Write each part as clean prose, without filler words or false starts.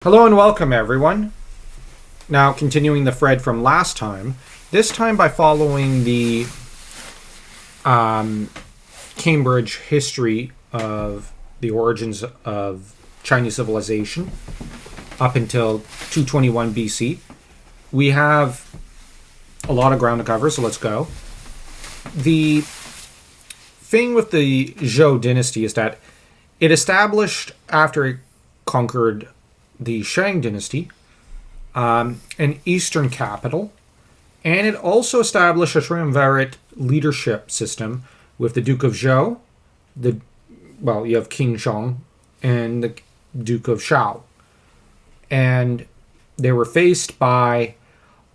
Hello and welcome, everyone. Now, continuing the thread from last time, this time by following the Cambridge history of the origins of Chinese civilization up until 221 BC. We have a lot of ground to cover, so let's go. The thing with the Zhou dynasty is that it established, after it conquered the Shang dynasty, an eastern capital, and it also established a triumvirate leadership system with the Duke of Zhou, you have King Shang, and the Duke of Shao. And they were faced by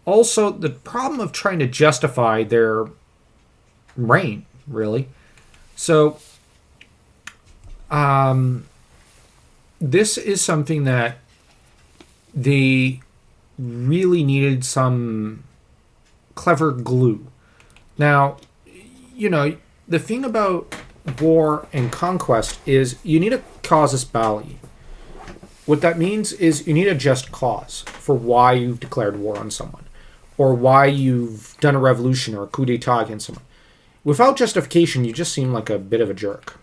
also the problem of trying to justify their reign, really. So, this is something that they really needed some clever glue. Now, the thing about war and conquest is you need a casus belli. What that means is you need a just cause for why you've declared war on someone, or why you've done a revolution or a coup d'etat against someone. Without justification, you just seem like a bit of a jerk.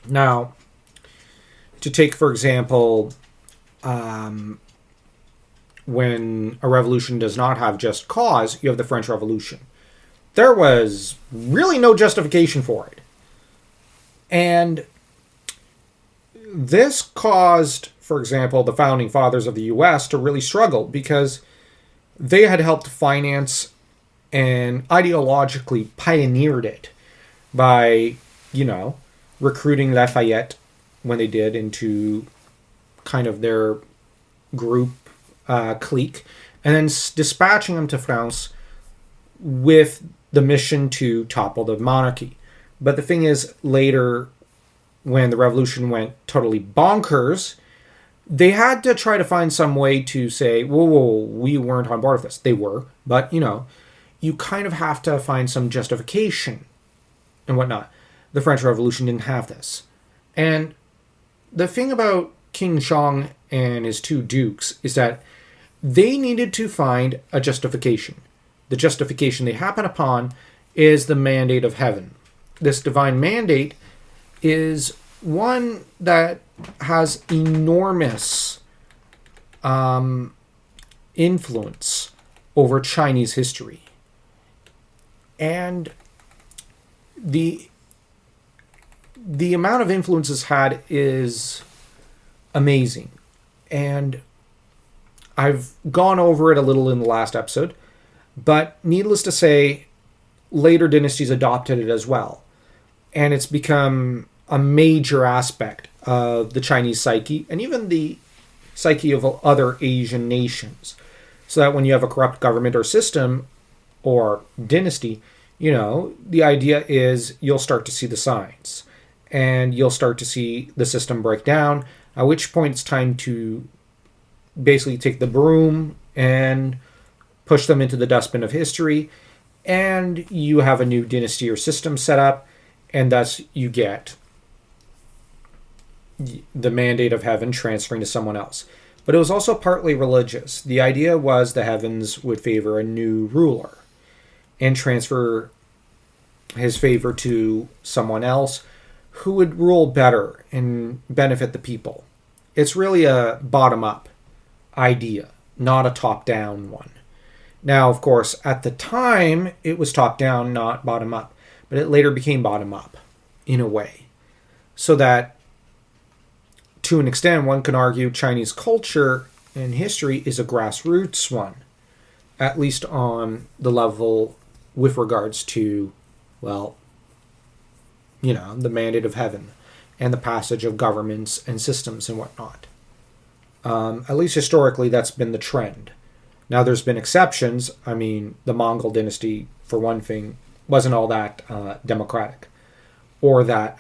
Now, to take, for example, when a revolution does not have just cause, you have the French Revolution. There was really no justification for it. And this caused, for example, the founding fathers of the U.S. to really struggle because they had helped finance and ideologically pioneered it by, recruiting Lafayette when they did into kind of their group clique, and then dispatching them to France with the mission to topple the monarchy. But the thing is, later, when the revolution went totally bonkers, they had to try to find some way to say, whoa, we weren't on board with this. They were, but, you kind of have to find some justification and whatnot. The French Revolution didn't have this. And the thing about King Shang and his two dukes is that they needed to find a justification. The justification they happen upon is the mandate of heaven. This divine mandate is one that has enormous influence over Chinese history. And the amount of influence it's had is amazing. And I've gone over it a little in the last episode, but needless to say, later dynasties adopted it as well. And it's become a major aspect of the Chinese psyche and even the psyche of other Asian nations. So that when you have a corrupt government or system or dynasty, the idea is you'll start to see the signs and you'll start to see the system break down, at which point it's time to basically take the broom and push them into the dustbin of history, and you have a new dynasty or system set up, and thus you get the mandate of heaven transferring to someone else. But it was also partly religious. The idea was the heavens would favor a new ruler and transfer his favor to someone else who would rule better and benefit the people. It's really a bottom-up idea, not a top-down one. Now, of course, at the time, it was top-down, not bottom-up. But it later became bottom-up, in a way. So that, to an extent, one can argue Chinese culture and history is a grassroots one. At least on the level with regards to, the mandate of heaven and the passage of governments and systems and whatnot. At least historically, that's been the trend. Now, there's been exceptions. I mean, the Mongol dynasty, for one thing, wasn't all that democratic or that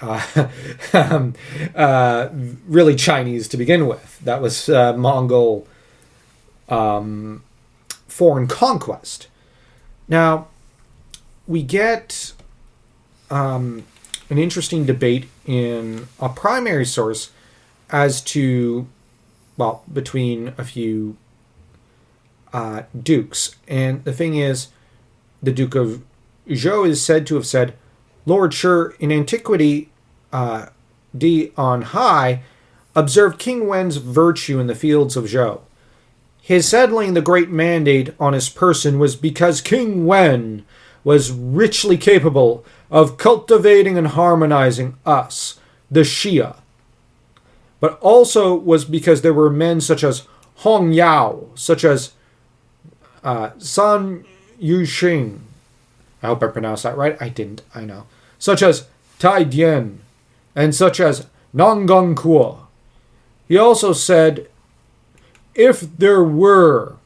really Chinese to begin with. That was Mongol foreign conquest. Now, we get an interesting debate in a primary source as to well, between a few dukes. And the thing is, the Duke of Zhou is said to have said, Lord Shi, in antiquity, D on high, observed King Wen's virtue in the fields of Zhou. His settling the great mandate on his person was because King Wen was richly capable of cultivating and harmonizing us, the Xia. But also was because there were men such as Hong Yao, such as San Yuxing. I hope I pronounced that right. I didn't, I know. Such as Tai Dian, and such as Nangang Kuo. He also said, if there were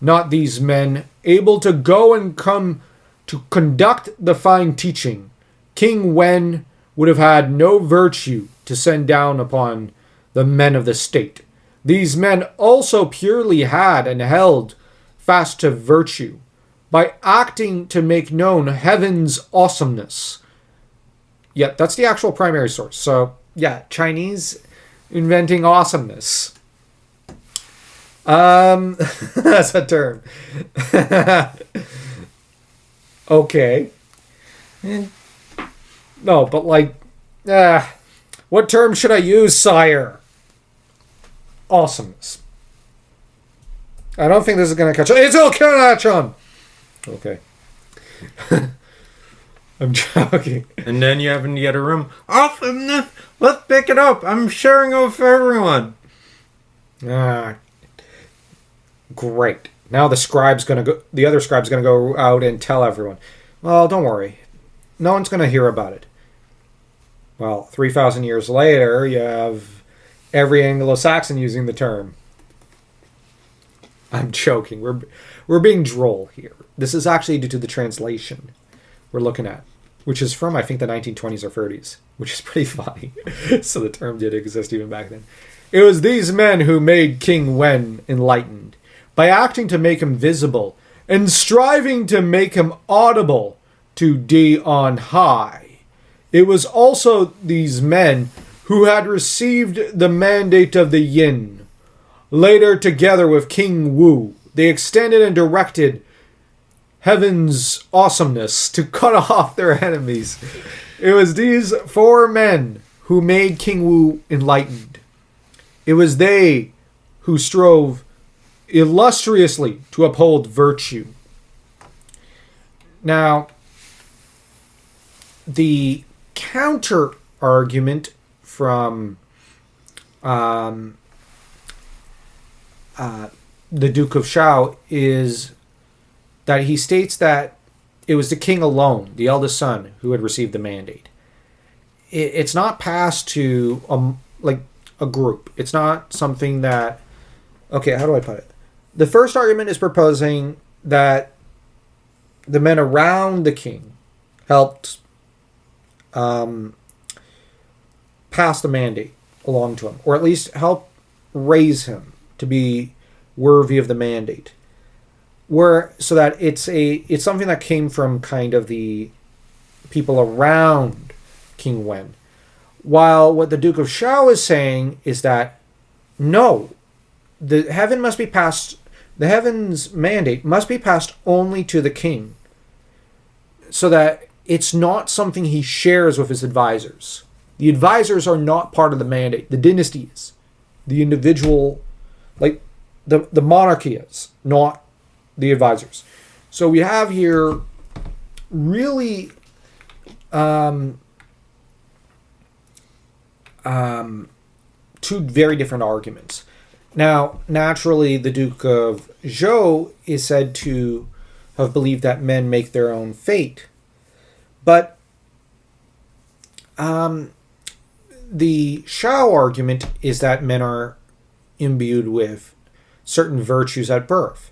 not these men able to go and come to conduct the fine teaching, King Wen would have had no virtue to send down upon the men of the state. These men also purely had and held fast to virtue by acting to make known heaven's awesomeness. Yeah, that's the actual primary source. So, yeah, Chinese inventing awesomeness. That's a term. Okay. No, but like, what term should I use, sire? Awesomeness. I don't think this is going to catch on. It's all catch on! Okay. I'm joking. And then you have in the other room, awesomeness! Let's pick it up! I'm sharing it with everyone! Great. Now the other scribe's gonna go out and tell everyone. Well, don't worry. No one's gonna hear about it. Well, 3,000 years later, you have every Anglo-Saxon using the term. I'm joking. We're being droll here. This is actually due to the translation we're looking at, which is from, I think, the 1920s or 30s, which is pretty funny. So the term did exist even back then. It was these men who made King Wen enlightened, by acting to make him visible, and striving to make him audible to D on high. It was also these men who had received the mandate of the Yin. Later, together with King Wu, they extended and directed heaven's awesomeness to cut off their enemies. It was these four men who made King Wu enlightened. It was they who strove illustriously to uphold virtue. Now, the counter argument from the Duke of Zhou is that he states that it was the king alone, the eldest son, who had received the mandate. It's not passed to a group. It's not something that... Okay, how do I put it? The first argument is proposing that the men around the king helped pass the mandate along to him, or at least help raise him to be worthy of the mandate. So that it's something that came from kind of the people around King Wen. While what the Duke of Zhou is saying is that no, the heaven's mandate must be passed only to the king, so that it's not something he shares with his advisors. The advisors are not part of the mandate. The dynasty is. The individual, like the monarchy is, not the advisors. So we have here really two very different arguments. Now, naturally, the Duke of Zhou is said to have believed that men make their own fate. But the Zhou argument is that men are imbued with certain virtues at birth,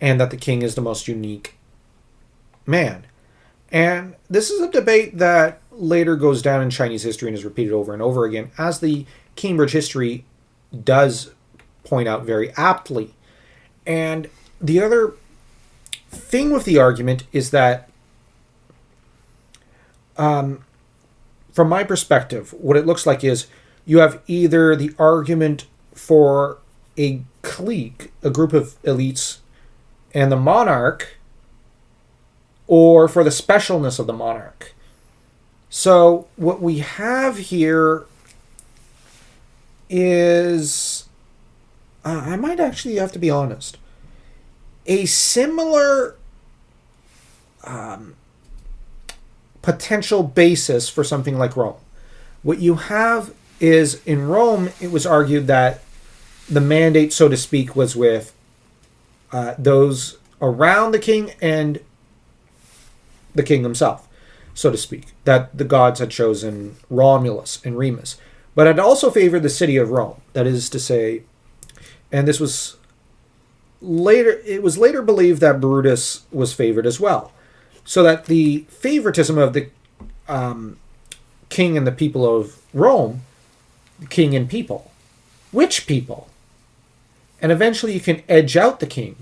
and that the king is the most unique man. And this is a debate that later goes down in Chinese history and is repeated over and over again, as the Cambridge history does point out very aptly. And the other thing with the argument is that, from my perspective, what it looks like is you have either the argument for a clique, a group of elites, and the monarch, or for the specialness of the monarch. So what we have here is, I might actually have to be honest, a similar potential basis for something like Rome. What you have is, in Rome, it was argued that the mandate, so to speak, was with those around the king and the king himself, so to speak, that the gods had chosen Romulus and Remus. But it also favored the city of Rome. That is to say, and this was later, it was later believed that Brutus was favored as well. So that the favoritism of the king and the people of Rome, king and people, which people? And eventually you can edge out the king.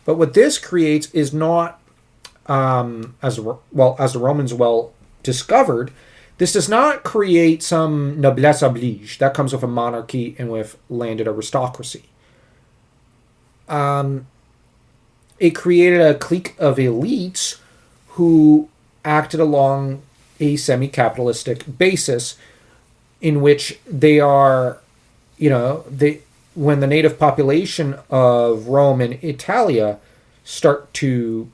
But what this creates is not, as the Romans well discovered, this does not create some noblesse oblige. That comes with a monarchy and with landed aristocracy. It created a clique of elites who acted along a semi-capitalistic basis in which they are, when the native population of Rome and Italia start to,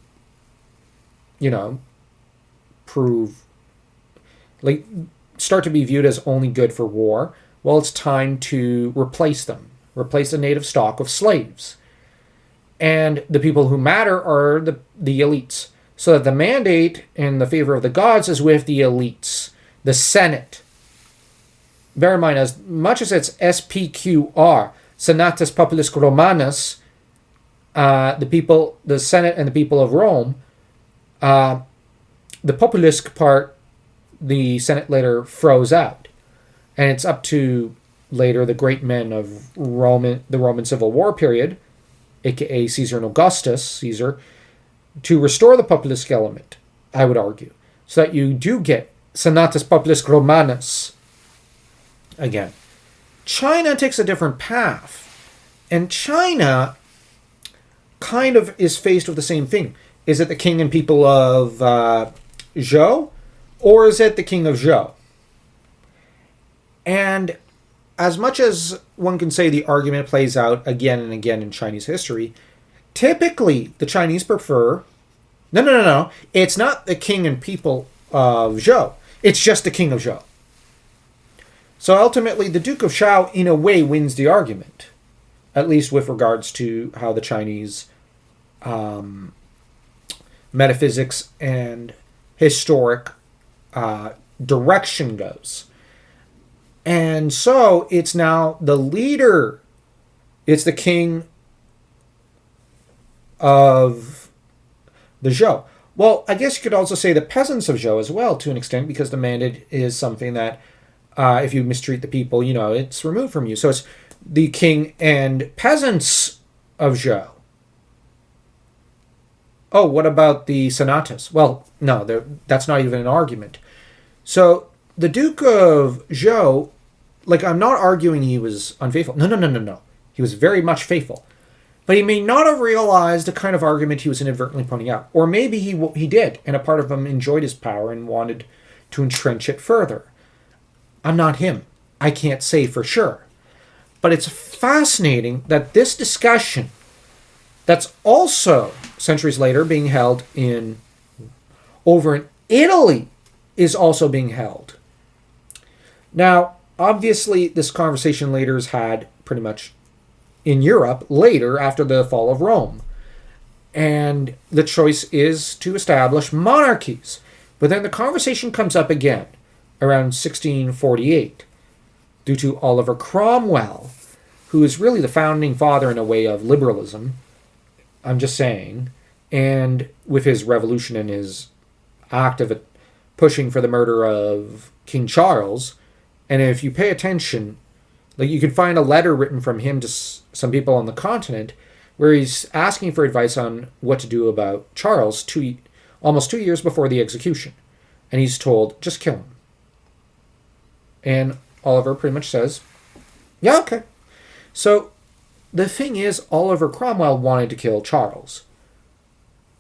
start to be viewed as only good for war, well, it's time to replace the native stock with slaves. And the people who matter are the elites. So that the mandate in the favor of the gods is with the elites, the Senate. Bear in mind, as much as it's SPQR, Senatus Populis Romanus, the Senate and the people of Rome, the populisque part, the Senate later froze out. And it's up to later the great men of the Roman Civil War period, aka Caesar and Augustus, Caesar, to restore the populisque element, I would argue, so that you do get Senatus Populis Romanus again. China takes a different path, and China kind of is faced with the same thing. Is it the king and people of Zhou, or is it the king of Zhou? And as much as one can say the argument plays out again and again in Chinese history, typically the Chinese prefer, no, it's not the king and people of Zhou. It's just the king of Zhou. So ultimately, the Duke of Zhou, in a way, wins the argument, at least with regards to how the Chinese metaphysics and historic direction goes. And so it's now the leader, it's the king of the Zhou. Well, I guess you could also say the peasants of Zhou as well, to an extent, because the mandate is something that if you mistreat the people, it's removed from you. So it's the king and peasants of Zhou. Oh, what about the Senatus? Well, no, that's not even an argument. So the Duke of Zhou, I'm not arguing he was unfaithful. No. He was very much faithful. But he may not have realized the kind of argument he was inadvertently pointing out. Or maybe he did, and a part of him enjoyed his power and wanted to entrench it further. I'm not him. I can't say for sure. But it's fascinating that this discussion, that's also centuries later being held over in Italy, is also being held. Now, obviously, this conversation later is had pretty much in Europe later after the fall of Rome. And the choice is to establish monarchies. But then the conversation comes up again around 1648 due to Oliver Cromwell, who is really the founding father in a way of liberalism, I'm just saying, and with his revolution and his act of pushing for the murder of King Charles. And if you pay attention, you can find a letter written from him to some people on the continent where he's asking for advice on what to do about Charles almost 2 years before the execution. And he's told, just kill him. And Oliver pretty much says, yeah, okay. So the thing is, Oliver Cromwell wanted to kill Charles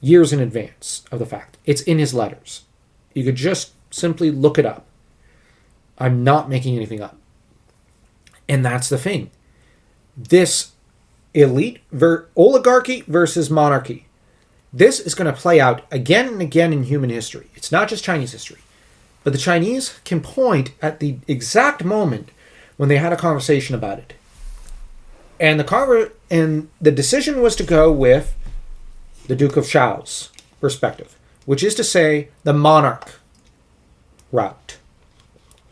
years in advance of the fact. It's in his letters. You could just simply look it up. I'm not making anything up. And that's the thing. This oligarchy versus monarchy. This is going to play out again and again in human history. It's not just Chinese history. But the Chinese can point at the exact moment when they had a conversation about it. And the decision was to go with the Duke of Zhou's perspective, which is to say the monarch route.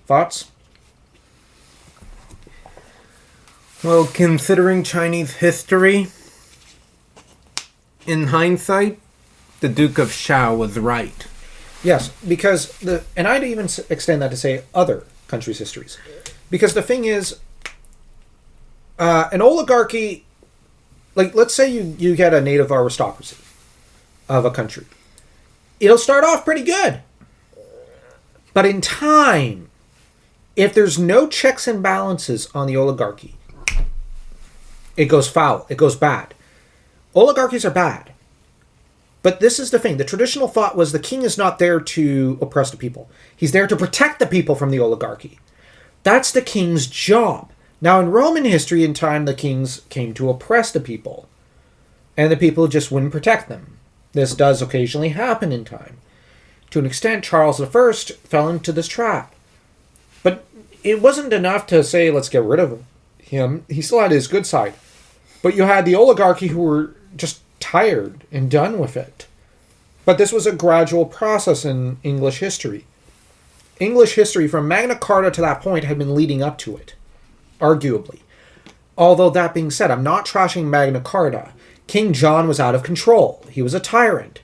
Thoughts? Well, considering Chinese history, in hindsight, the Duke of Zhou was right. Yes, because and I'd even extend that to say other countries' histories. Because the thing is, an oligarchy, like let's say you get a native aristocracy of a country. It'll start off pretty good. But in time, if there's no checks and balances on the oligarchy, it goes foul. It goes bad. Oligarchies are bad. But this is the thing. The traditional thought was the king is not there to oppress the people. He's there to protect the people from the oligarchy. That's the king's job. Now, in Roman history, in time, the kings came to oppress the people. And the people just wouldn't protect them. This does occasionally happen in time. To an extent, Charles I fell into this trap. But it wasn't enough to say, let's get rid of him. He still had his good side. But you had the oligarchy who were just tired and done with it. But this was a gradual process in English history. English history from Magna Carta to that point had been leading up to it, arguably. Although that being said, I'm not trashing Magna Carta. King John was out of control. He was a tyrant.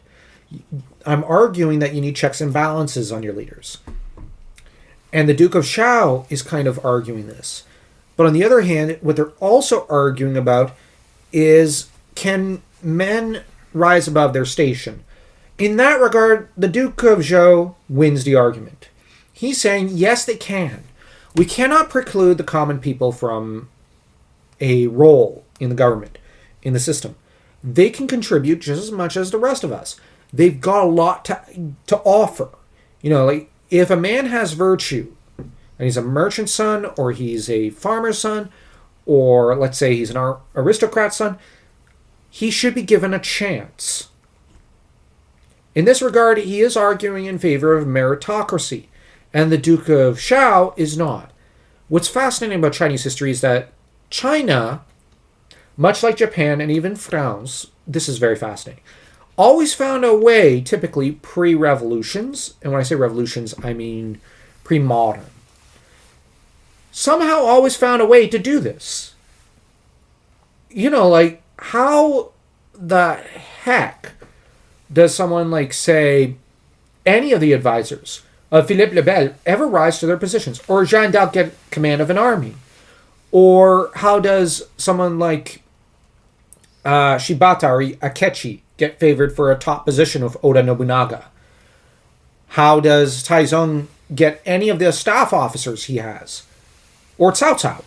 I'm arguing that you need checks and balances on your leaders. And the Duke of Zhou is kind of arguing this. But on the other hand, what they're also arguing about is, can men rise above their station? In that regard, the Duke of Zhou wins the argument. He's saying, yes, they can. We cannot preclude the common people from a role in the government, in the system. They can contribute just as much as the rest of us. They've got a lot to offer. You know, like if a man has virtue, and he's a merchant's son, or he's a farmer's son, or let's say he's an aristocrat's son, he should be given a chance. In this regard, he is arguing in favor of meritocracy, and the Duke of Zhou is not. What's fascinating about Chinese history is that China, much like Japan and even France, this is very fascinating, always found a way, typically pre-revolutions, and when I say revolutions, I mean pre-modern, somehow always found a way to do this. You know, like, how the heck does someone like, say, any of the advisors of Philippe le Bel ever rise to their positions? Or Jeanne d'Arc get command of an army? Or how does someone like Shibata or Akechi get favored for a top position of Oda Nobunaga? How does Taizong get any of the staff officers he has? Or Cao Cao?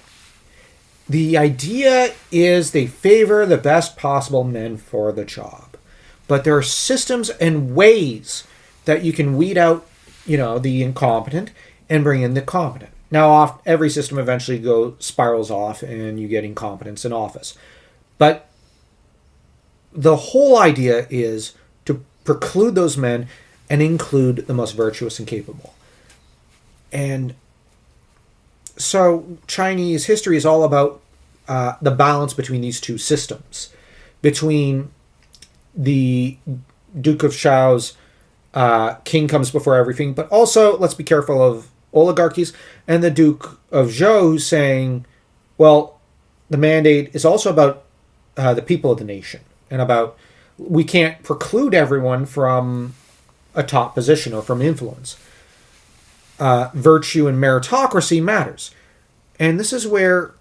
The idea is they favor the best possible men for the job. But there are systems and ways that you can weed out, you know, the incompetent and bring in the competent. Now, every system eventually spirals off and you get incompetence in office. But the whole idea is to preclude those men and include the most virtuous and capable. And so Chinese history is all about the balance between these two systems. Between the Duke of Zhou's king comes before everything, but also let's be careful of oligarchies, and the Duke of Zhou who's saying, well, the mandate is also about the people of the nation, and about we can't preclude everyone from a top position or from influence. Virtue and meritocracy matters. And this is where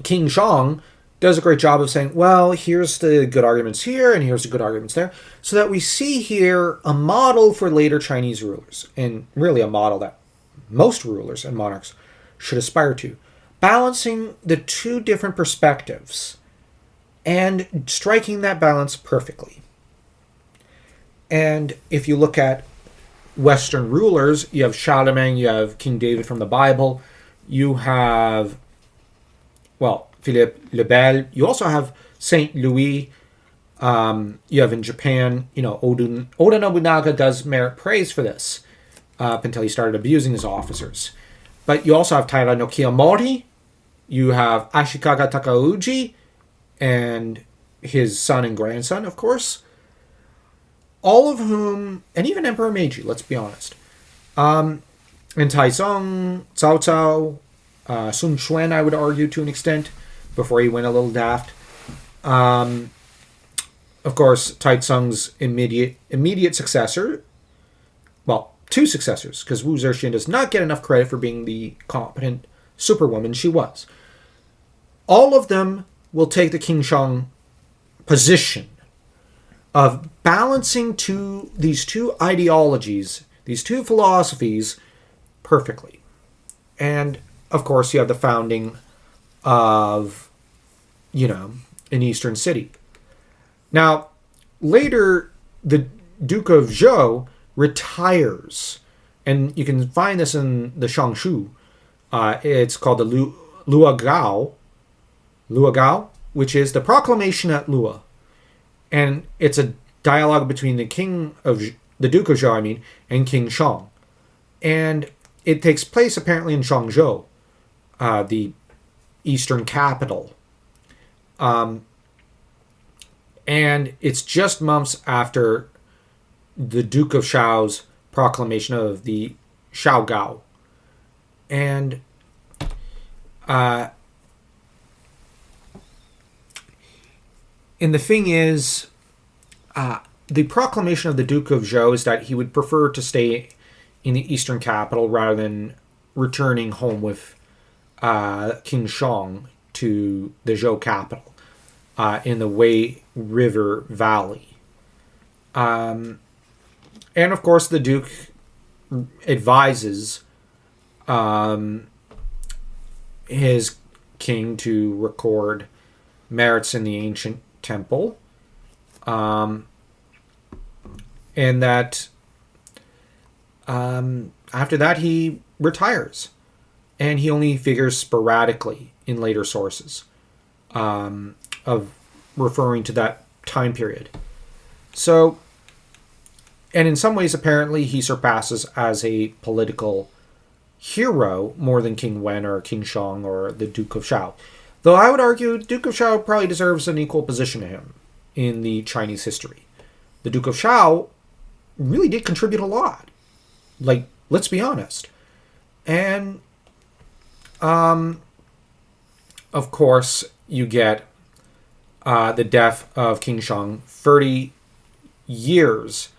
King Zhong does a great job of saying, well, here's the good arguments here and here's the good arguments there, so that we see here a model for later Chinese rulers, and really a model that most rulers and monarchs should aspire to. balancing the two different perspectives and striking that balance perfectly. And if you look at Western rulers, you have Charlemagne, you have King David from the Bible, you have, well, Philippe le Bel, you also have Saint Louis, you have in Japan, Oda Nobunaga does merit praise for this up until he started abusing his officers. But you also have Taira no Kiyomori, you have Ashikaga Takauji, and his son and grandson, of course. All of whom, and even Emperor Meiji, let's be honest. And Taizong, Cao Cao, Sun Quan, I would argue to an extent, before he went a little daft. Of course, Taizong's immediate successor, well, two successors, because Wu Zetian does not get enough credit for being the competent superwoman she was. All of them will take the King Shang position of balancing these two ideologies, these two philosophies, perfectly. And, of course, you have the founding of, an eastern city. Now, later, the Duke of Zhou retires. And you can find this in the Shangshu. It's called the Luagao, which is the proclamation at Lua. And it's a dialogue between the Duke of Zhou, and King Shang. And it takes place apparently in Shangzhou, the eastern capital. And it's just months after the Duke of Shao's proclamation of the Shaogao. And the thing is, the proclamation of the Duke of Zhou is that he would prefer to stay in the eastern capital rather than returning home with King Shang to the Zhou capital in the Wei River Valley. And of course, the Duke advises his king to record merits in the ancient temple, and that after that he retires, and he only figures sporadically in later sources of referring to that time period. So, and in some ways apparently he surpasses as a political hero more than King Wen or King Shang or the Duke of Shao. Though I would argue Duke of Shao probably deserves an equal position to him in the Chinese history. The Duke of Shao really did contribute a lot. Like, let's be honest. And, of course, you get the death of King Shang 30 years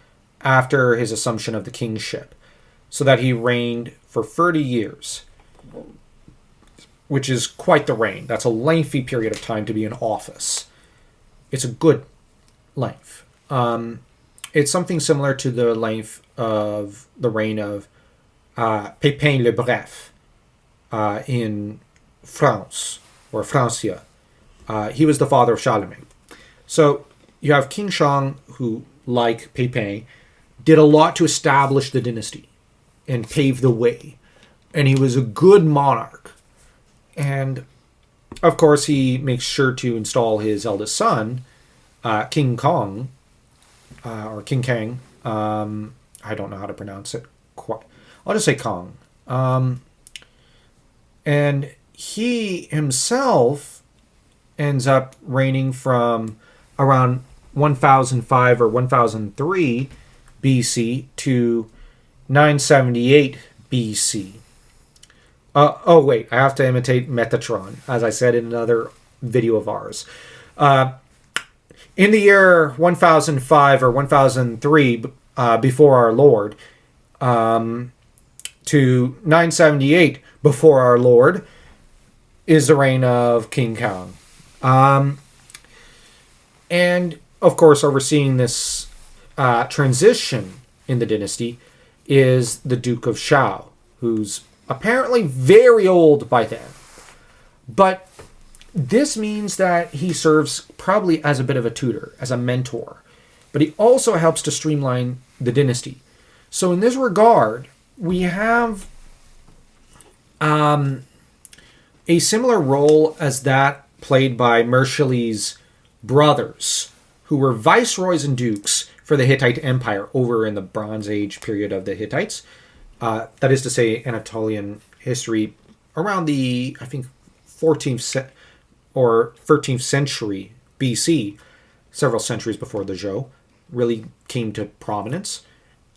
after his assumption of the kingship. So that he reigned for 30 years. Which is quite the reign. That's a lengthy period of time to be in office. It's a good length. It's something similar to the length of the reign of Pépin le Bref in France, or Francia. He was the father of Charlemagne. So you have King Shang, who, like Pépin, did a lot to establish the dynasty and pave the way. And he was a good monarch. And, of course, he makes sure to install his eldest son, King Kong, or King Kang. I don't know how to pronounce it quite. I'll just say Kong. And he himself ends up reigning from around 1005 or 1003 BC to 978 BC. Wait, I have to imitate Metatron, as I said in another video of ours. In the year 1005 or 1003 before our Lord, to 978 before our Lord, is the reign of King Kong. And, of course, overseeing this transition in the dynasty is the Duke of Shao, who's apparently very old by then. But this means that he serves probably as a bit of a tutor, as a mentor. But he also helps to streamline the dynasty. So in this regard, we have a similar role as that played by Mershali's brothers, who were viceroys and dukes for the Hittite Empire over in the Bronze Age period of the Hittites. That is to say, Anatolian history around the, I think, 14th or 13th century BC, several centuries before the Zhou, really came to prominence.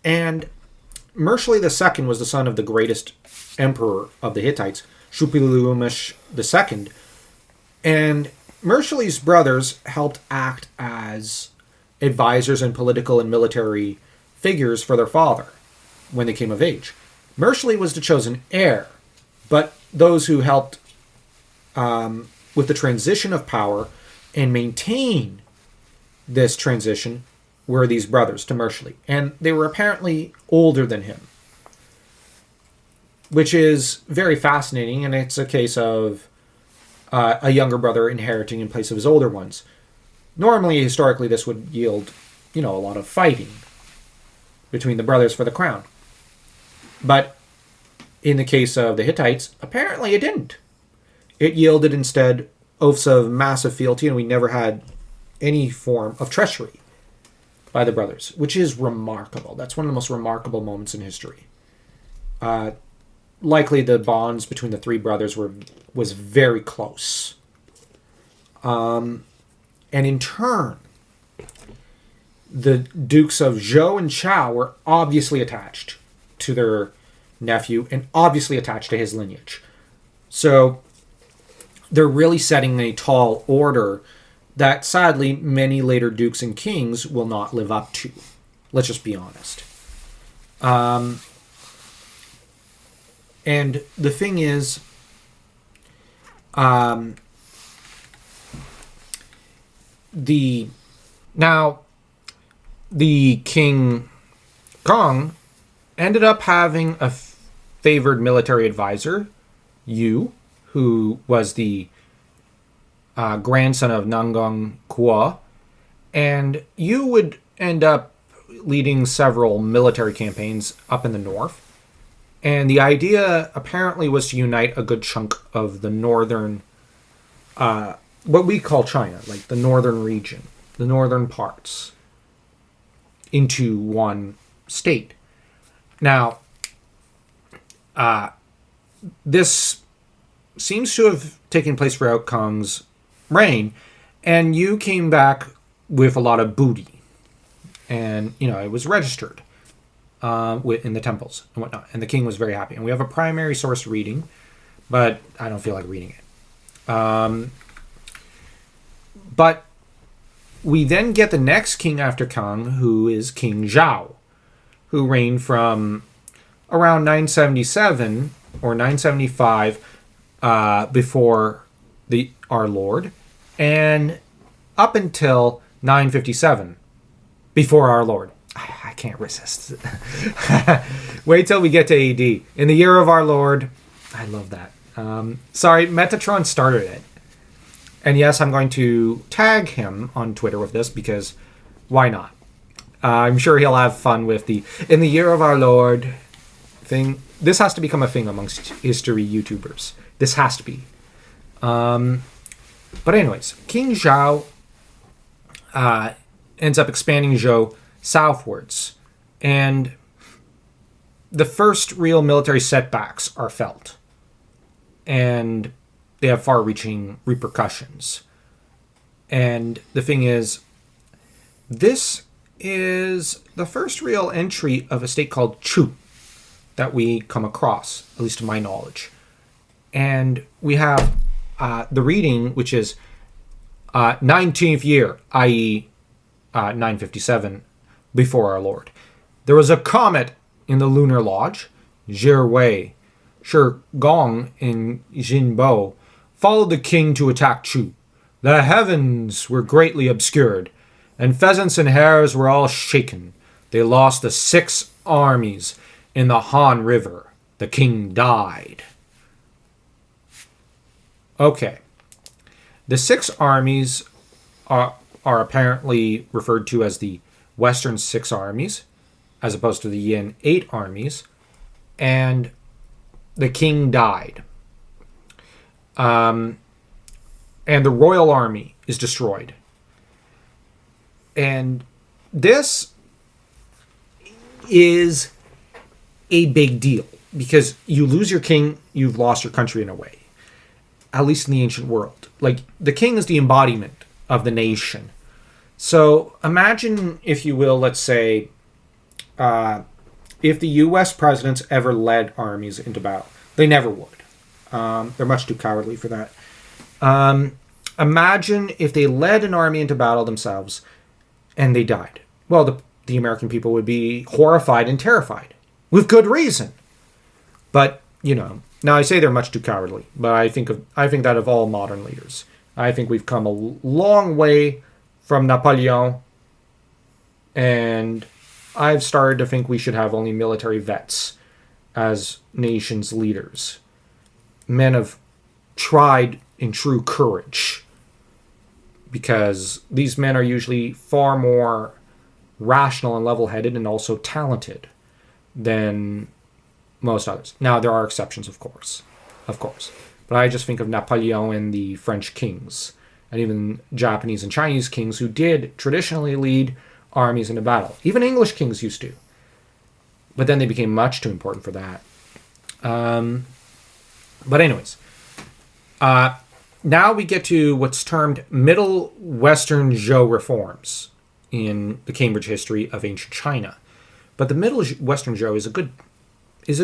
And Mershali II was the son of the greatest emperor of the Hittites, Shuppiluliumesh II. And Mershali's brothers helped act as advisors and political and military figures for their father when they came of age. Mershali was the chosen heir, but those who helped with the transition of power and maintain this transition were these brothers to Mershali. And they were apparently older than him, which is very fascinating, and it's a case of a younger brother inheriting in place of his older ones. Normally, historically, this would yield, a lot of fighting between the brothers for the crown. But in the case of the Hittites, apparently it didn't. It yielded instead oaths of massive fealty, and we never had any form of treachery by the brothers, which is remarkable. That's one of the most remarkable moments in history. Likely the bonds between the three brothers was very close. And in turn, the Dukes of Zhou and Chao were obviously attached to their nephew and obviously attached to his lineage. So they're really setting a tall order that sadly many later dukes and kings will not live up to. Let's just be honest. And the thing is, the King Gong ended up having a favored military advisor, Yu, who was the grandson of Nangang Kuo, and Yu would end up leading several military campaigns up in the north. And the idea apparently was to unite a good chunk of the northern, what we call China, like the northern region, the northern parts, into one state. Now, this seems to have taken place throughout Kong's reign, and Yu came back with a lot of booty. And, it was registered in the temples and whatnot. And the king was very happy. And we have a primary source reading, but I don't feel like reading it. But we then get the next king after Kong, who is King Zhao, who reigned from around 977 or 975 before our Lord, and up until 957 before our Lord. I can't resist. Wait till we get to AD. In the year of our Lord. I love that. Sorry, Metatron started it. And yes, I'm going to tag him on Twitter with this because why not? I'm sure he'll have fun with the in the year of our Lord thing. This has to become a thing amongst history YouTubers. This has to be. But anyways, King Zhao ends up expanding Zhou southwards. And the first real military setbacks are felt. And they have far-reaching repercussions. And the thing is, this is the first real entry of a state called Chu that we come across, at least to my knowledge. And we have the reading, which is 19th year, i.e. 957, before our Lord. There was a comet in the lunar lodge, Zhiwei. Shi Gong in Jinbo followed the king to attack Chu. The heavens were greatly obscured, and pheasants and hares were all shaken. They lost the 6 armies in the Han River. The king died. Okay. The 6 armies are apparently referred to as the Western 6 armies, as opposed to the Yin 8 armies, and the king died. And the royal army is destroyed. And this is a big deal because you lose your king, you've lost your country in a way, at least in the ancient world. Like, the king is the embodiment of the nation. So imagine, if you will, let's say, if the U.S. presidents ever led armies into battle. They never would. They're much too cowardly for that. Imagine if they led an army into battle themselves and they died. Well, the American people would be horrified and terrified, with good reason. But, now I say they're much too cowardly, but I think that of all modern leaders. I think we've come a long way from Napoleon, and I've started to think we should have only military vets as nations' leaders. Men of tried and true courage. Because these men are usually far more rational and level-headed and also talented than most others. Now, there are exceptions, of course. But I just think of Napoleon and the French kings, and even Japanese and Chinese kings who did traditionally lead armies into battle. Even English kings used to. But then they became much too important for that. But anyways, now we get to what's termed Middle Western Zhou reforms in the Cambridge history of ancient China. But the Middle Western Zhou is a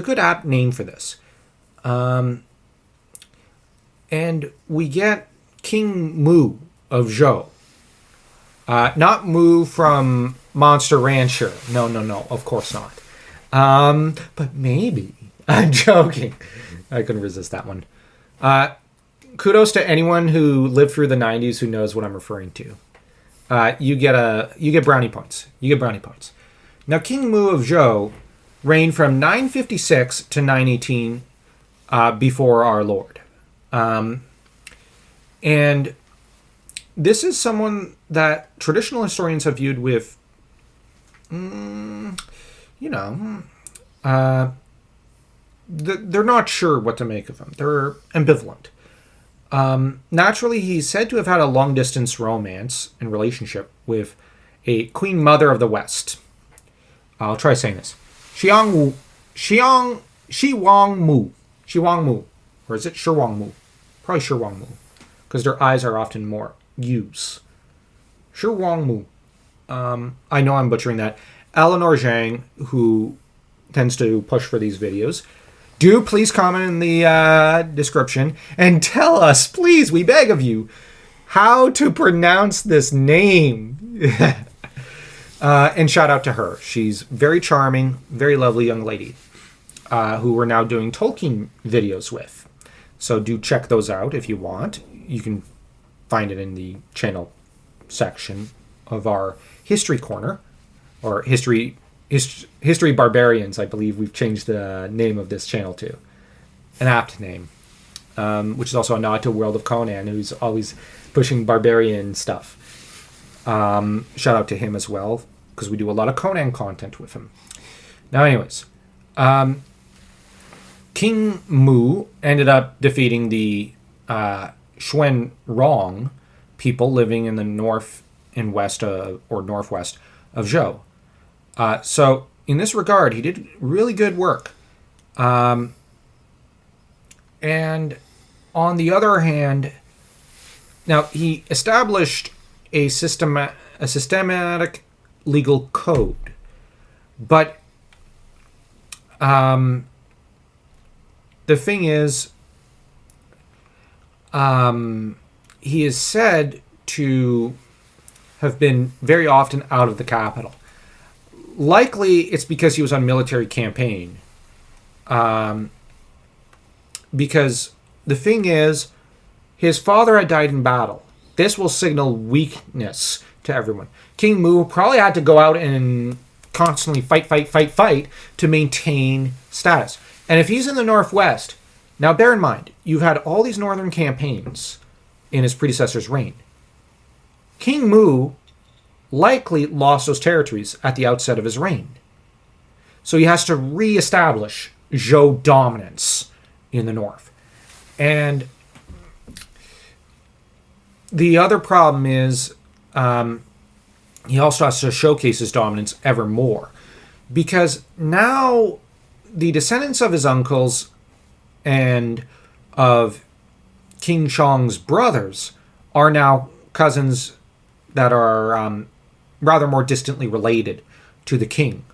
good apt name for this. And we get King Mu of Zhou. Not Mu from Monster Rancher. No, of course not. But maybe. I'm joking. I couldn't resist that one. Kudos to anyone who lived through the 90s who knows what I'm referring to. You get brownie points. Now, King Mu of Zhou reigned from 956 to 918 before our Lord. And this is someone that traditional historians have viewed with, they're not sure what to make of him. They're ambivalent. Naturally, he's said to have had a long-distance romance and relationship with a Queen Mother of the West. I'll try saying this. Xiang Wang Mu. Or is it Shi Wang Mu? Probably Shi Wang Mu. Because their eyes are often more U's. Shi Wang Mu. I know I'm butchering that. Eleanor Zhang, who tends to push for these videos, do please comment in the description and tell us, please, we beg of you, how to pronounce this name. And shout out to her. She's very charming, very lovely young lady who we're now doing Tolkien videos with. So do check those out if you want. You can find it in the channel section of our History Corner, or History Barbarians, I believe we've changed the name of this channel to. An apt name. Which is also a nod to World of Conan, who's always pushing barbarian stuff. Shout out to him as well, because we do a lot of Conan content with him. Now, anyways, King Mu ended up defeating the Xuan Rong people living in the north and west or northwest of Zhou. So, in this regard, he did really good work. And on the other hand, now he established a systematic legal code, but the thing is, he is said to have been very often out of the capital. Likely, it's because he was on military campaign. Because the thing is, his father had died in battle. This will signal weakness to everyone. King Mu probably had to go out and constantly fight to maintain status. And if he's in the northwest, Now, bear in mind, you've had all these northern campaigns in his predecessor's reign. King Mu likely lost those territories at the outset of his reign. So he has to reestablish Zhou dominance in the north. And the other problem is he also has to showcase his dominance ever more. Because now the descendants of his uncles and of King Chong's brothers are now cousins that are rather more distantly related to the king.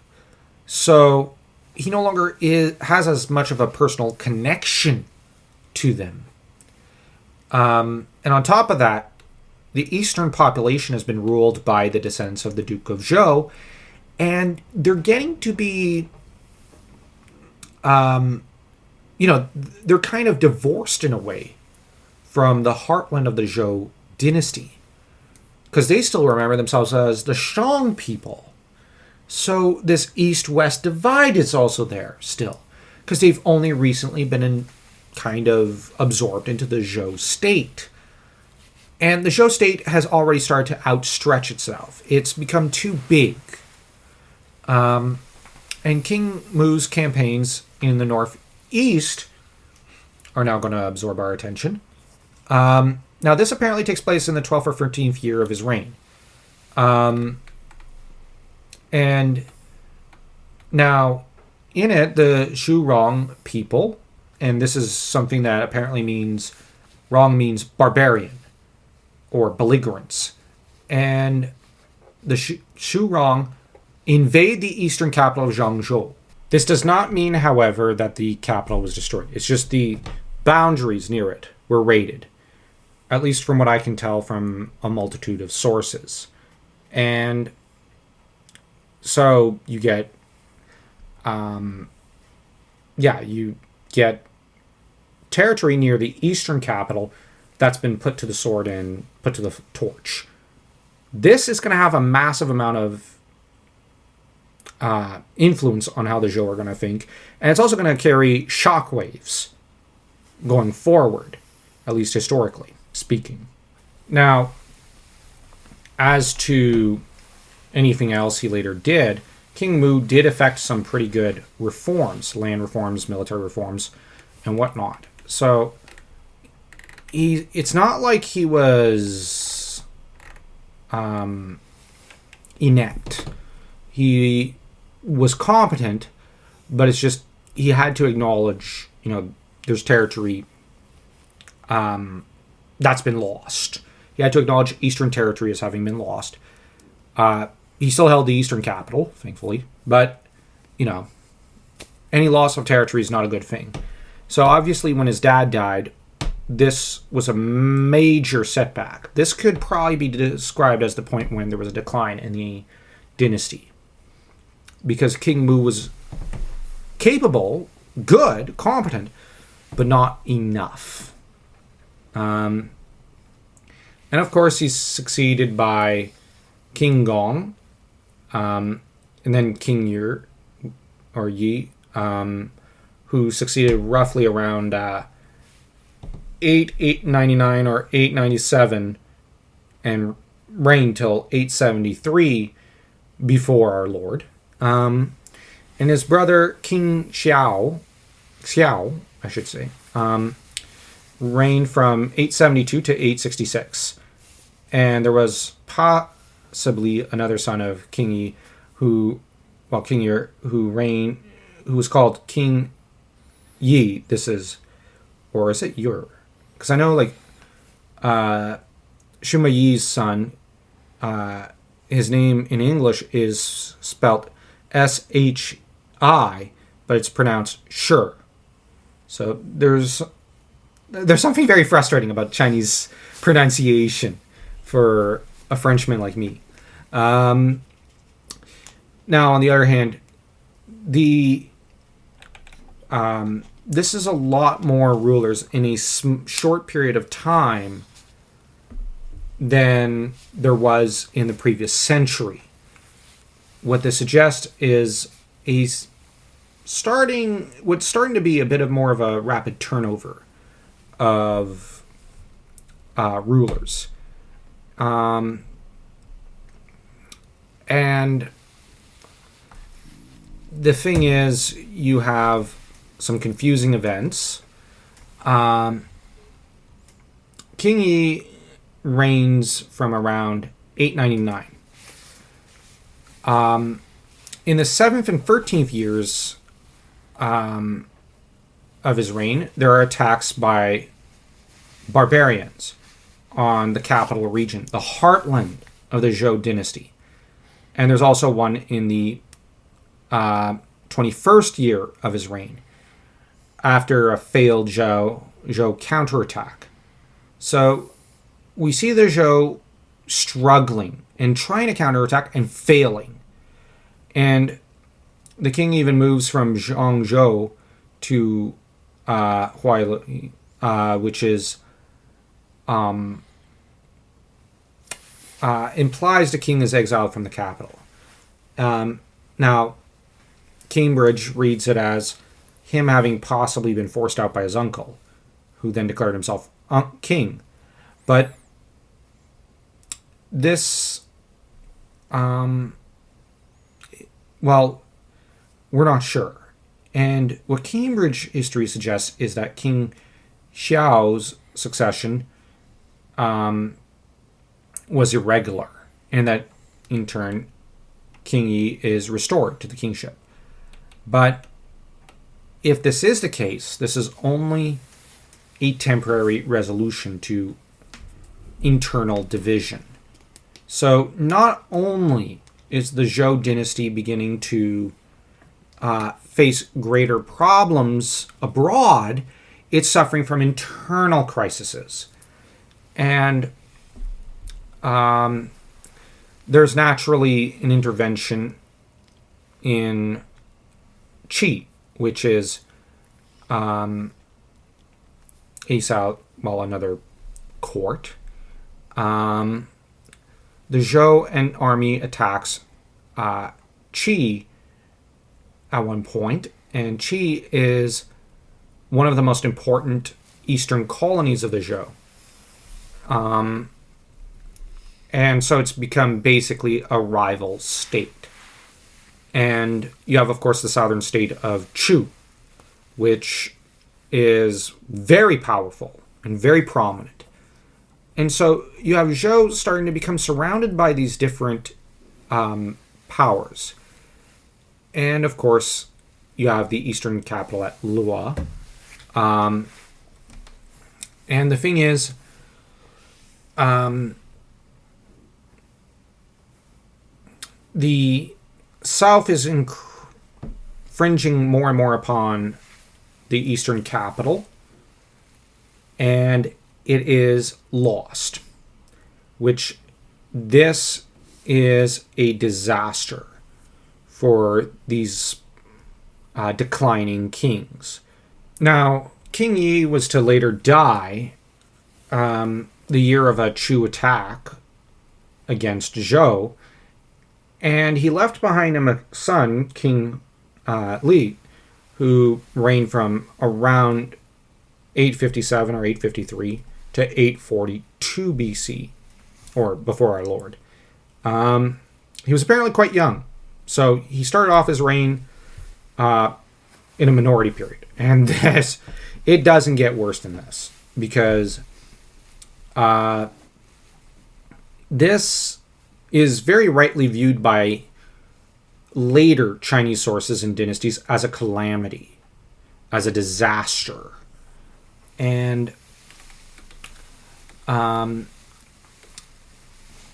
So he no longer has as much of a personal connection to them. And on top of that, the eastern population has been ruled by the descendants of the Duke of Zhou, and they're getting to be, they're kind of divorced in a way from the heartland of the Zhou dynasty, because they still remember themselves as the Shang people. So this east-west divide is also there still, because they've only recently been kind of absorbed into the Zhou state. And the Zhou state has already started to outstretch itself. It's become too big. And King Mu's campaigns in the northeast are now going to absorb our attention. Now, this apparently takes place in the 12th or 13th year of his reign. And now, in it, the Zhurong people, and this is something that apparently means, Rong means barbarian, or belligerents. And the Zhurong invade the eastern capital of Zhangzhou. This does not mean, however, that the capital was destroyed. It's just the boundaries near it were raided, at least from what I can tell from a multitude of sources. And so you get, you get territory near the eastern capital that's been put to the sword and put to the torch. This is going to have a massive amount of influence on how the Zhou are going to think, and it's also going to carry shockwaves going forward, at least historically speaking. Now, as to anything else he later did, King Mu did effect some pretty good reforms, land reforms, military reforms, and whatnot. So it's not like he was inept. He was competent, but it's just he had to acknowledge, there's territory that's been lost. He had to acknowledge Eastern territory as having been lost. He still held the Eastern capital, thankfully, but, any loss of territory is not a good thing. So obviously when his dad died, this was a major setback. This could probably be described as the point when there was a decline in the dynasty. Because King Mu was capable, good, competent, but not enough. And of course he's succeeded by King Gong, and then King Yi, who succeeded roughly around 899 or 897 and reigned till 873 before our Lord. And his brother King Xiao, I should say, reigned from 872 to 866. And there was possibly another son of King Yi who was called King Yi. Or is it Yer? Because I know, Shima Yi's son, his name in English is spelt S-H-I, but it's pronounced Shur. So there's something very frustrating about Chinese pronunciation for a Frenchman like me. Now, on the other hand, this is a lot more rulers in a short period of time than there was in the previous century. What this suggests is a what's starting to be a bit of more of a rapid turnover of rulers. And the thing is, you have some confusing events. King Yi reigns from around 899. In the 7th and 13th years of his reign, there are attacks by barbarians on the capital region, the heartland of the Zhou dynasty. And there's also one in the 21st year of his reign, after a failed Zhou counterattack. So we see the Zhou struggling and trying to counterattack and failing. And the king even moves from Zhangzhou to Huai, which is implies the king is exiled from the capital. Now, Cambridge reads it as him having possibly been forced out by his uncle, who then declared himself king. But this, well, we're not sure. And what Cambridge history suggests is that King Xiao's succession was irregular, and that, in turn, King Yi is restored to the kingship. But if this is the case, this is only a temporary resolution to internal division. So not only is the Zhou dynasty beginning to face greater problems abroad, it's suffering from internal crises. And there's naturally an intervention in Qi, which is another court. The Zhou and army attacks Qi at one point, and Qi is one of the most important eastern colonies of the Zhou. And so it's become basically a rival state. And you have, of course, the southern state of Chu, which is very powerful and very prominent. And so you have Zhou starting to become surrounded by these different powers. And, of course, you have the eastern capital at Lua. And the thing is, the south is infringing more and more upon the eastern capital, and it is lost, which this is a disaster for these declining kings. Now, King Yi was to later die the year of a Chu attack against Zhou, and he left behind him a son, King Li, who reigned from around 857 or 853 to 842 BC, or before our Lord. He was apparently quite young, so he started off his reign in a minority period. And it doesn't get worse than this, because this is very rightly viewed by later Chinese sources and dynasties as a calamity, as a disaster. And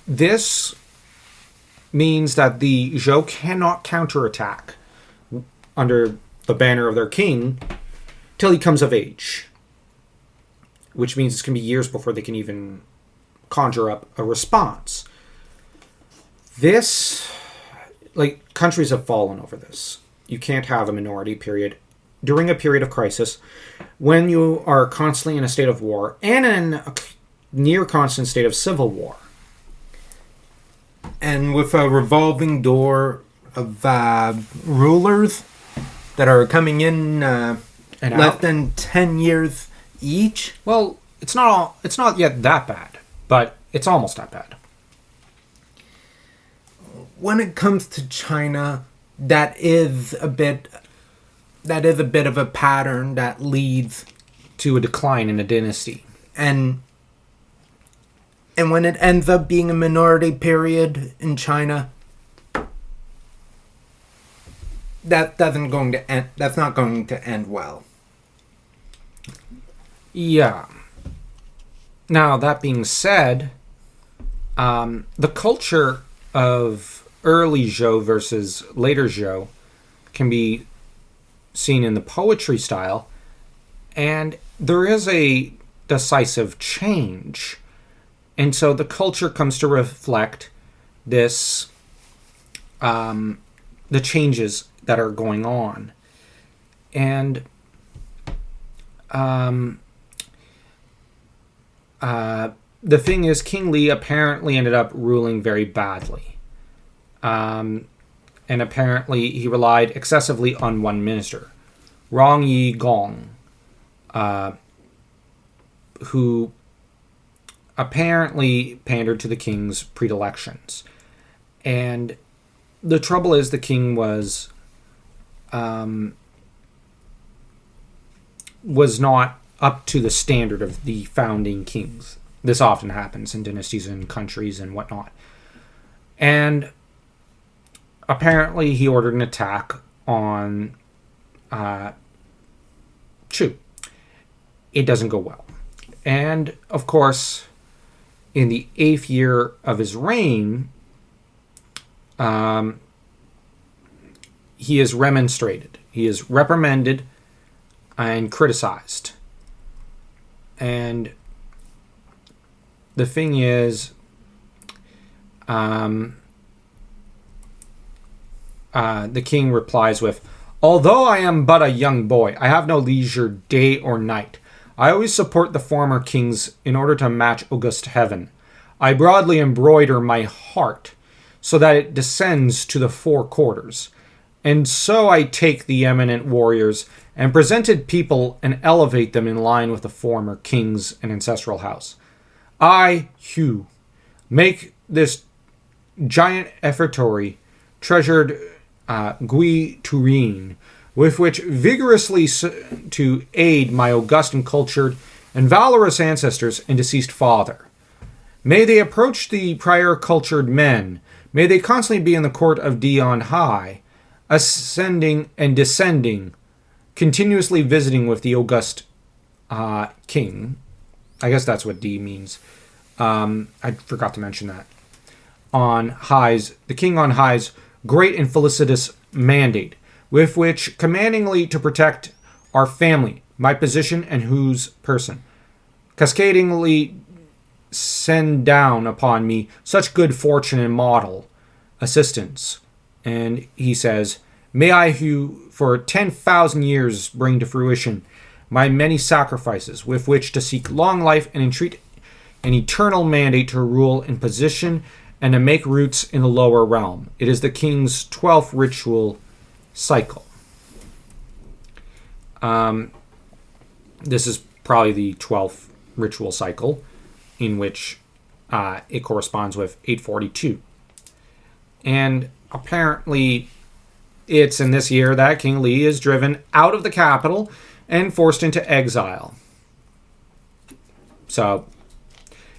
this means that the Zhou cannot counterattack under the banner of their king till he comes of age, which means it's going to be years before they can even conjure up a response. This, countries have fallen over this. You can't have a minority period during a period of crisis when you are constantly in a state of war and in a near constant state of civil war. And with a revolving door of rulers, that are coming in And less out. than 10 years each. Well, it's not yet that bad, but it's almost that bad. When it comes to China, that is a bit of a pattern that leads, To a decline in a dynasty. and when it ends up being a minority period in China, that's not going to end well. Yeah. Now, that being said, the culture of early Zhou versus later Zhou can be seen in the poetry style, and there is a decisive change. And so the culture comes to reflect this, the changes that are going on. And the thing is, King Li apparently ended up ruling very badly. And apparently he relied excessively on one minister, Rong Yi Gong, who apparently pandered to the king's predilections. And the trouble is, the king was not up to the standard of the founding kings. This often happens in dynasties and countries and whatnot. And apparently he ordered an attack on Chu. It doesn't go well. And, of course, in the 8th year of his reign, he is remonstrated. He is reprimanded and criticized. And the thing is, the king replies with, "Although I am but a young boy, I have no leisure day or night. I always support the former kings in order to match august heaven. I broadly embroider my heart so that it descends to the 4 quarters. And so I take the eminent warriors and presented people and elevate them in line with the former kings and ancestral house. I, Hugh, make this giant effertory treasured Gui Turine, with which vigorously to aid my august and cultured and valorous ancestors and deceased father. May they approach the prior cultured men, may they constantly be in the court of D on high, ascending and descending, continuously visiting with the august king." I guess that's what D means. I forgot to mention that. On high's, the king on high's great and felicitous mandate, with which commandingly to protect our family, my position, and whose person, cascadingly send down upon me such good fortune and model assistance. And he says, "May I, who for 10,000 years bring to fruition my many sacrifices, with which to seek long life and entreat an eternal mandate to rule in position and to make roots in the lower realm." It is the king's 12th ritual cycle. This is probably the 12th ritual cycle, in which it corresponds with 842. And apparently it's in this year that King Li is driven out of the capital and forced into exile. So,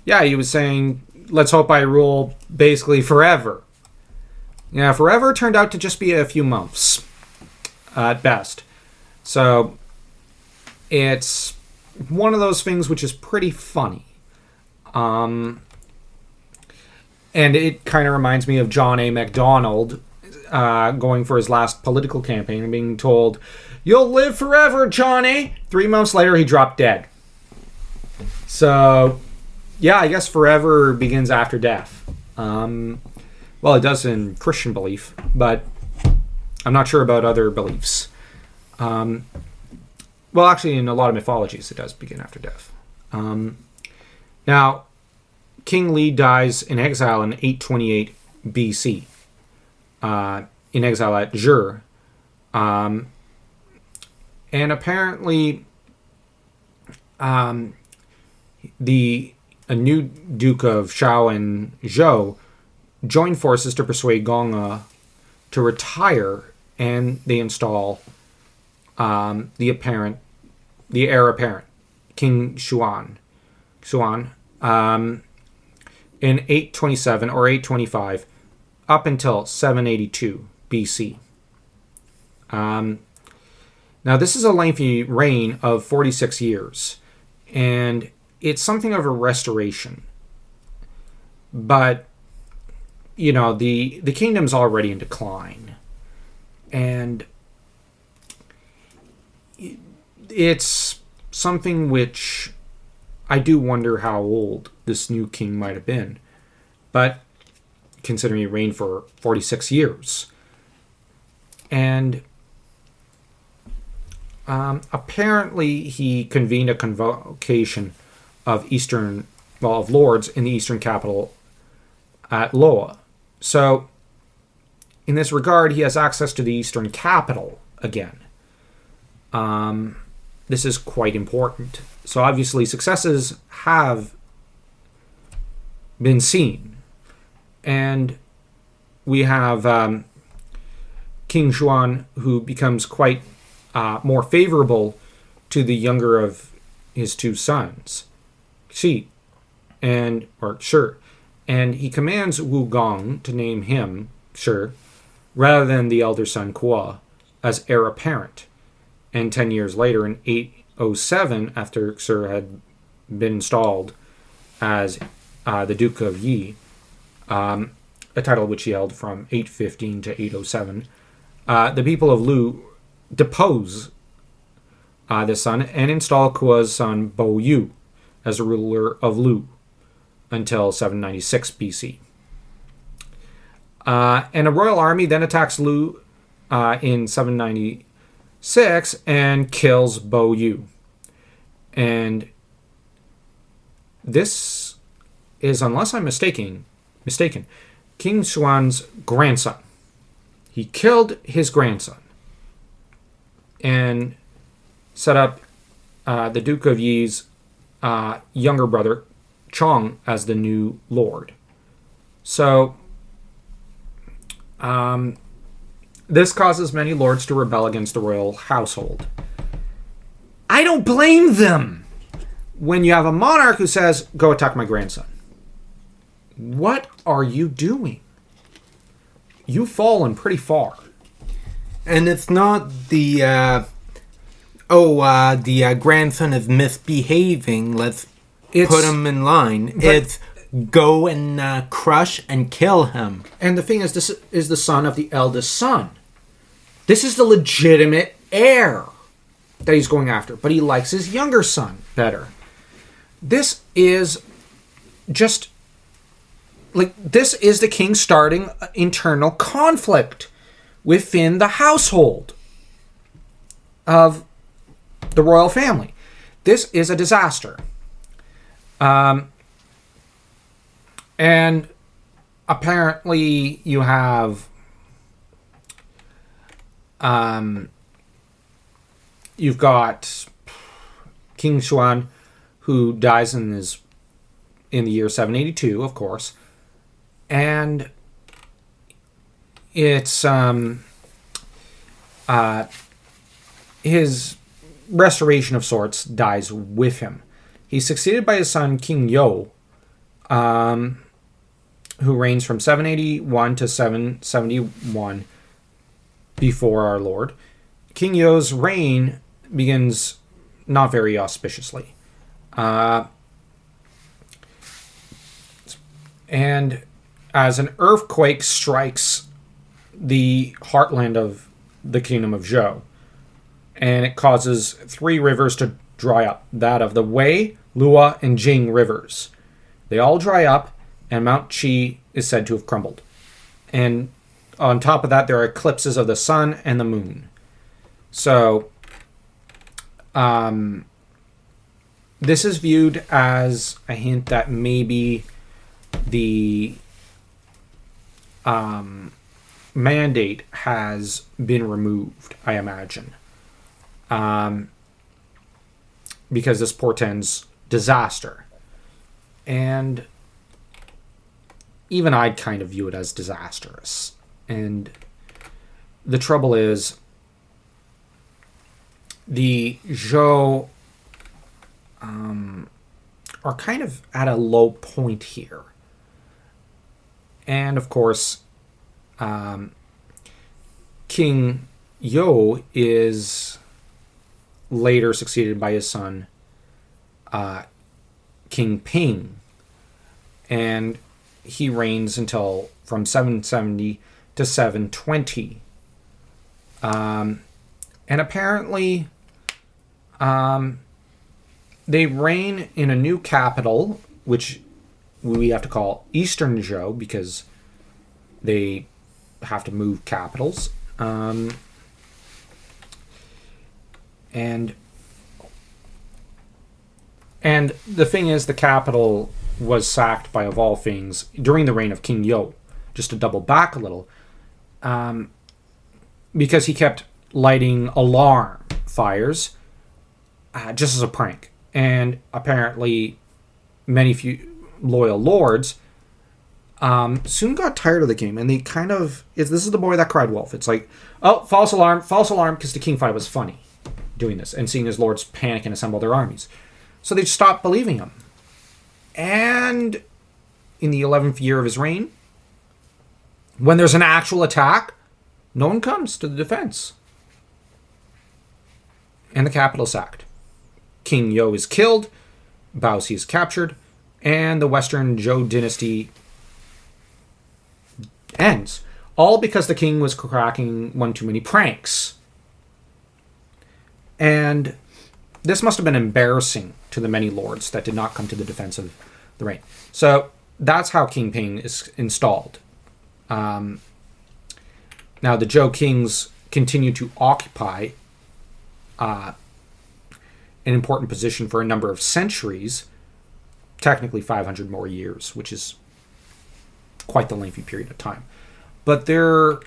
yeah, he was saying, let's hope I rule basically forever. Yeah, forever turned out to just be a few months at best. So, it's one of those things which is pretty funny. And it kind of reminds me of John A. MacDonald going for his last political campaign and being told, "You'll live forever, Johnny." 3 months later, he dropped dead. So, yeah, I guess forever begins after death. Well, it does in Christian belief, but I'm not sure about other beliefs. Well, actually, in a lot of mythologies, it does begin after death. Now, King Li dies in exile in 828 BC, in exile at Zhou. And apparently, a new Duke of Zhou and Zhou joined forces to persuade Gong to retire, and they install the heir apparent, King Xuan, in 827 or 825 up until 782 BC. Now, this is a lengthy reign of 46 years, and it's something of a restoration. But, the kingdom's already in decline. And it's something which I do wonder how old this new king might have been. But considering he reigned for 46 years. And apparently he convened a convocation of lords in the eastern capital at Loa. So, in this regard, he has access to the eastern capital again. This is quite important. So obviously successes have been seen. And we have King Xuan, who becomes quite more favorable to the younger of his two sons, Shi and he commands Wu Gong to name him Shi rather than the elder son Kuo as heir apparent. And 10 years later, in 807, after Shi had been installed as the Duke of Yi, a title which he held from 815 to 807, the people of Lu depose this son and install Kuo's son Bo Yu as the ruler of Lu until 796 BC. And a royal army then attacks Lu in 796 and kills Bo Yu. And this is, unless I'm mistaken, King Xuan's grandson. He killed his grandson and set up the Duke of Yi's younger brother, Chong, as the new lord. So, this causes many lords to rebel against the royal household. I don't blame them when you have a monarch who says, go attack my grandson. What are you doing? You've fallen pretty far. And it's not the grandson is misbehaving, let's put him in line. It's go and crush and kill him. And the thing is, this is the son of the eldest son. This is the legitimate heir that he's going after. But he likes his younger son better. This is just... this is the king starting internal conflict within the household of the royal family. This is a disaster. And apparently you have you've got King Xuan, who dies in the year 782, of course. And it's his restoration of sorts dies with him. He's succeeded by his son King Yo, who reigns from 781 to 771 before our Lord. King Yo's reign begins not very auspiciously. And as an earthquake strikes the heartland of the kingdom of Zhou, and it causes 3 rivers to dry up, that of the Wei, Lua, and Jing rivers. They all dry up, and Mount Qi is said to have crumbled. And on top of that, there are eclipses of the sun and the moon. So, this is viewed as a hint that maybe the mandate has been removed, I imagine. because this portends disaster. And even I'd kind of view it as disastrous. And the trouble is, the Zhou are kind of at a low point here. And of course, King Yo is later succeeded by his son, King Ping. And he reigns until from 770 to 720. And apparently, they reign in a new capital, which we have to call Eastern Zhou, because they have to move capitals. And the thing is, the capital was sacked by, of all things, during the reign of King Yo, just to double back a little, because he kept lighting alarm fires just as a prank. And apparently few loyal lords soon got tired of the game, and they kind of, this is the boy that cried wolf. It's like, oh, false alarm, because the king thought it was funny doing this and seeing his lords panic and assemble their armies. So they stopped believing him. And in the 11th year of his reign, when there's an actual attack, no one comes to the defense. And the capital sacked. King Yo is killed, Baoxi is captured, and the Western Zhou dynasty ends. All because the king was cracking one too many pranks. And this must have been embarrassing to the many lords that did not come to the defense of the reign. So that's how King Ping is installed. Now the Zhou kings continue to occupy an important position for a number of centuries, technically 500 more years, which is quite the lengthy period of time. But their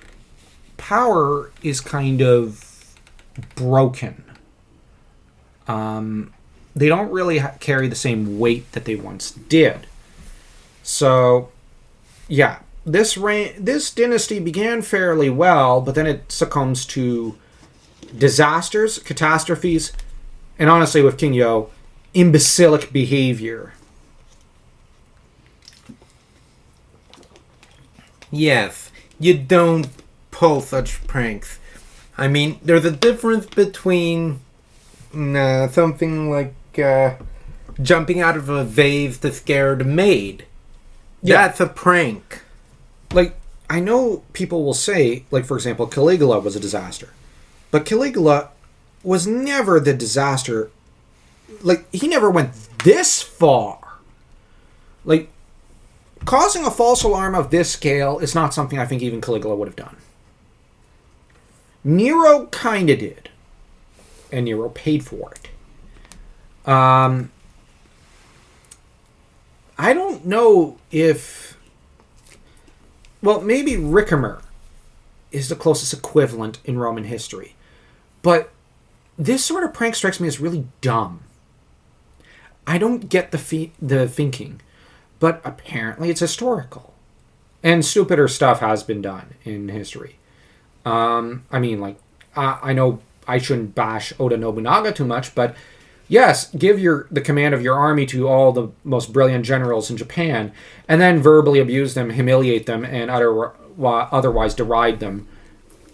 power is kind of broken. They don't really carry the same weight that they once did. So, yeah, this dynasty began fairly well, but then it succumbs to disasters, catastrophes, and honestly, with King Yo, imbecilic behavior. Yes, you don't pull such pranks. I mean, there's a difference between something like jumping out of a vase to scare the maid. Yeah. That's a prank. Like, I know people will say, like, for example, Caligula was a disaster. But Caligula was never the disaster. Like, he never went this far. Like, causing a false alarm of this scale is not something I think even Caligula would have done. Nero kind of did. And Nero paid for it. I don't know if... Well, maybe Ricimer is the closest equivalent in Roman history. But this sort of prank strikes me as really dumb. I don't get the thinking. But apparently it's historical. And stupider stuff has been done in history. I mean, like, I know I shouldn't bash Oda Nobunaga too much, but yes, give the command of your army to all the most brilliant generals in Japan, and then verbally abuse them, humiliate them, and otherwise deride them,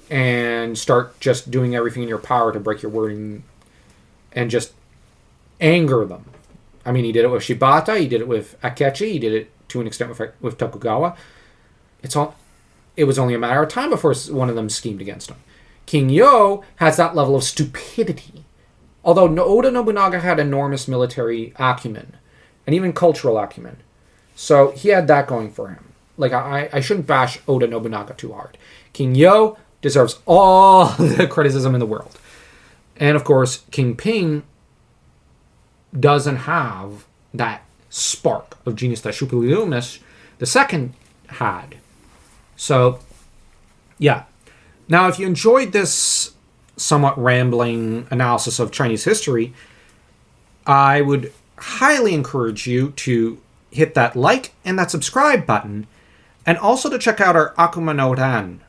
and start just doing everything in your power to break your word and just anger them. I mean, he did it with Shibata, he did it with Akechi, he did it to an extent with Tokugawa. It was only a matter of time before one of them schemed against him. King Yo has that level of stupidity. Although Oda Nobunaga had enormous military acumen and even cultural acumen. So he had that going for him. Like, I shouldn't bash Oda Nobunaga too hard. King Yo deserves all the criticism in the world. And of course, King Ping doesn't have that spark of genius that Shupillumus II had. So, yeah. Now, if you enjoyed this somewhat rambling analysis of Chinese history, I would highly encourage you to hit that like and that subscribe button, and also to check out our Akuma no Ran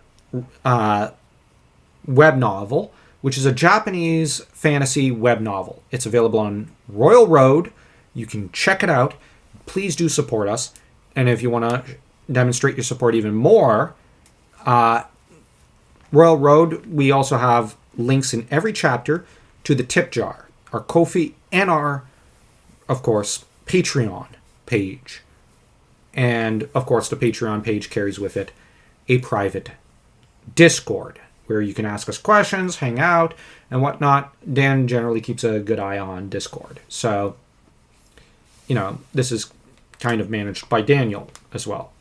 web novel, which is a Japanese fantasy web novel. It's available on Royal Road. You can check it out. Please do support us. And if you want to demonstrate your support even more, Royal Road, we also have links in every chapter to the tip jar, our Ko-fi, and our, of course, Patreon page. And, of course, the Patreon page carries with it a private Discord where you can ask us questions, hang out, and whatnot. Dan generally keeps a good eye on Discord. So, this is kind of managed by Daniel as well.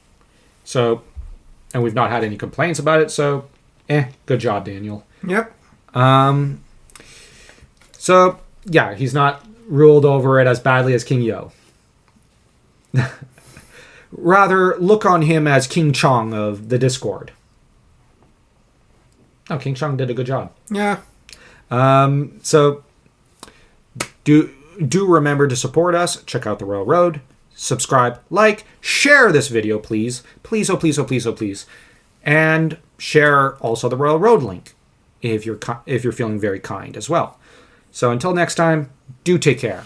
So, and we've not had any complaints about it, so, good job, Daniel. Yep. So, yeah, he's not ruled over it as badly as King Yo. Rather, look on him as King Chong of the Discord. Oh, King Chong did a good job. Yeah. So, do remember to support us. Check out the Royal Road. Subscribe, like, share this video, please. Please, oh please, oh please, oh please. And share also the Royal Road link if you're feeling very kind as well. So until next time, do take care.